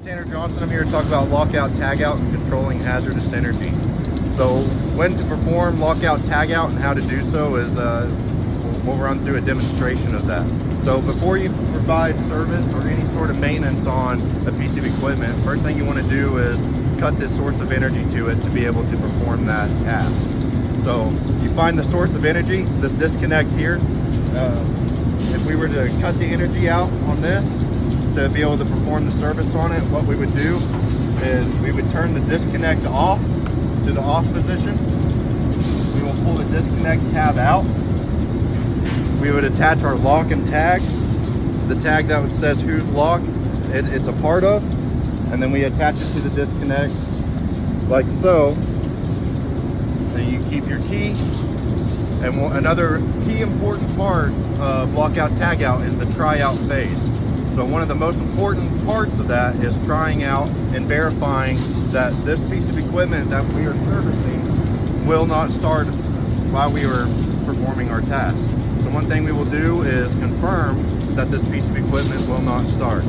Tanner Johnson. I'm here to talk about lockout, tagout, and controlling hazardous energy. So when to perform lockout, tagout, and how to do so is we'll run through a demonstration of that. So before you provide service or any sort of maintenance on a piece of equipment, first thing you want to do is cut this source of energy to it to be able to perform that task. So you find the source of energy, this disconnect here. If we were to cut the energy out on this to be able to perform the service on it, what we would do is we would turn the disconnect off to the off position. We will pull the disconnect tab out. We would attach our lock and tag, the tag that says whose lock it's a part of, and then we attach it to the disconnect like so. So you keep your key. And another key important part of lockout tagout is the tryout phase. So one of the most important parts of that is trying out and verifying that this piece of equipment that we are servicing will not start while we are performing our task. So one thing we will do is confirm that this piece of equipment will not start.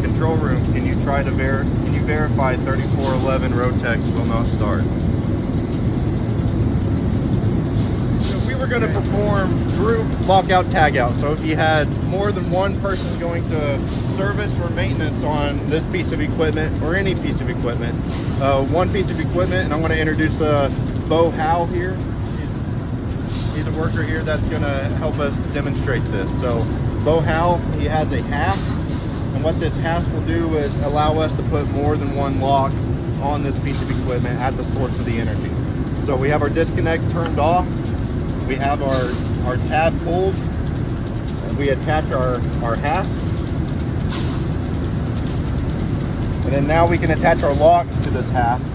Control room, can you verify 3411 Rotex will not start? We're going to perform group lockout tagout. So if you had more than one person going to service or maintenance on this piece of equipment or any piece of equipment, one piece of equipment, and I'm going to introduce Bo Howe here. He's a worker here that's going to help us demonstrate this. So Bo Howe, he has a hasp, and what this hasp will do is allow us to put more than one lock on this piece of equipment at the source of the energy. So we have our disconnect turned off. We have our tab pulled, and we attach our hasp. And then now we can attach our locks to this hasp.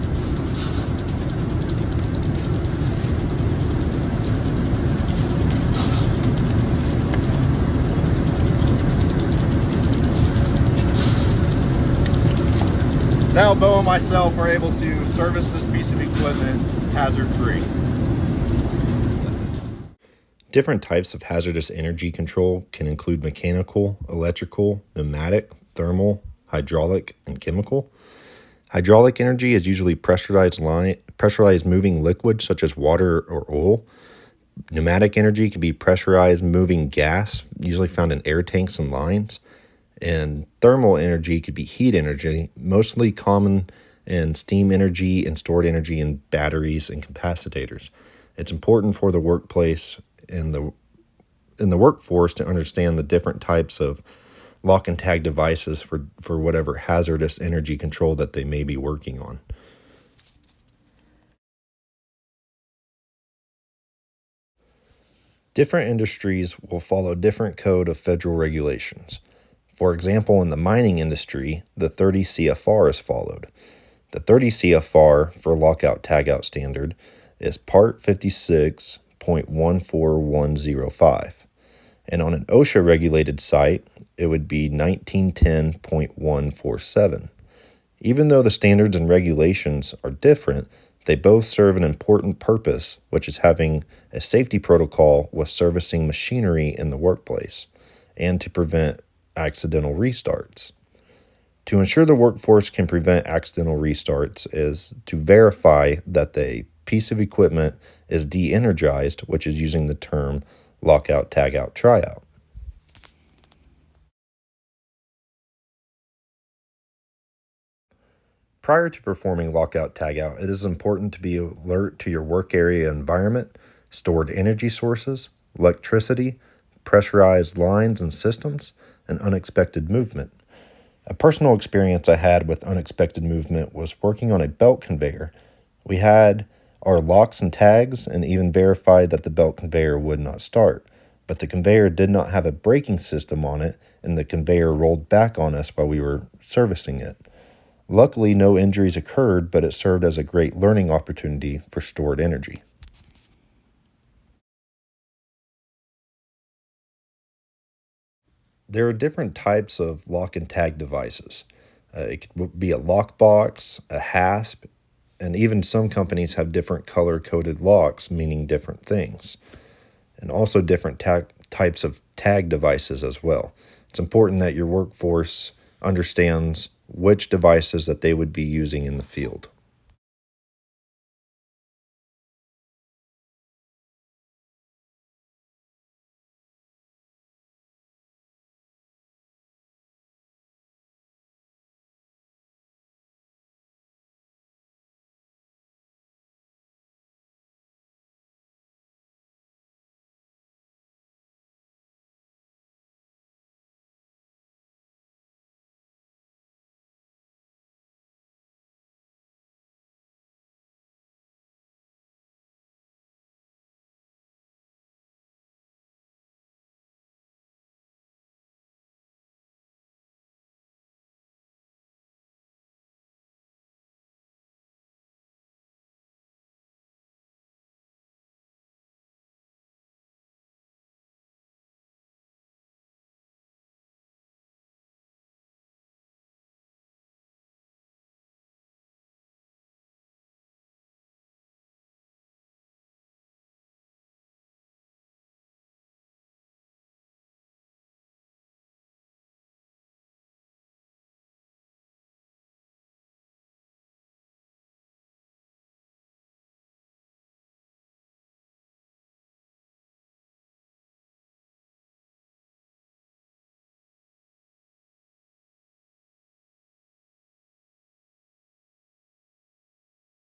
Now Bo and myself are able to service this piece of equipment hazard-free. Different types of hazardous energy control can include mechanical, electrical, pneumatic, thermal, hydraulic, and chemical. Hydraulic energy is usually pressurized moving liquid such as water or oil. Pneumatic energy can be pressurized moving gas, usually found in air tanks and lines. And thermal energy could be heat energy, mostly common in steam energy and stored energy in batteries and capacitors. It's important for the workplace in the workforce to understand the different types of lock and tag devices for whatever hazardous energy control that they may be working on. Different industries will follow different code of federal regulations. For example, in the mining industry, the 30 CFR is followed. The 30 CFR for lockout tagout standard is Part 56.14105. And on an OSHA regulated site, it would be 1910.147. Even though the standards and regulations are different, they both serve an important purpose, which is having a safety protocol with servicing machinery in the workplace and to prevent accidental restarts. To ensure the workforce can prevent accidental restarts is to verify that the piece of equipment is de-energized, which is using the term lockout, tagout, tryout. Prior to performing lockout, tagout, it is important to be alert to your work area environment, stored energy sources, electricity, pressurized lines and systems, and unexpected movement. A personal experience I had with unexpected movement was working on a belt conveyor. We had our locks and tags and even verified that the belt conveyor would not start, but the conveyor did not have a braking system on it, and the conveyor rolled back on us while we were servicing it. Luckily, no injuries occurred, but it served as a great learning opportunity for stored energy. There are different types of lock and tag devices. It could be a lockbox, a hasp, and even some companies have different color-coded locks, meaning different things. And also different types of tag devices as well. It's important that your workforce understands which devices that they would be using in the field.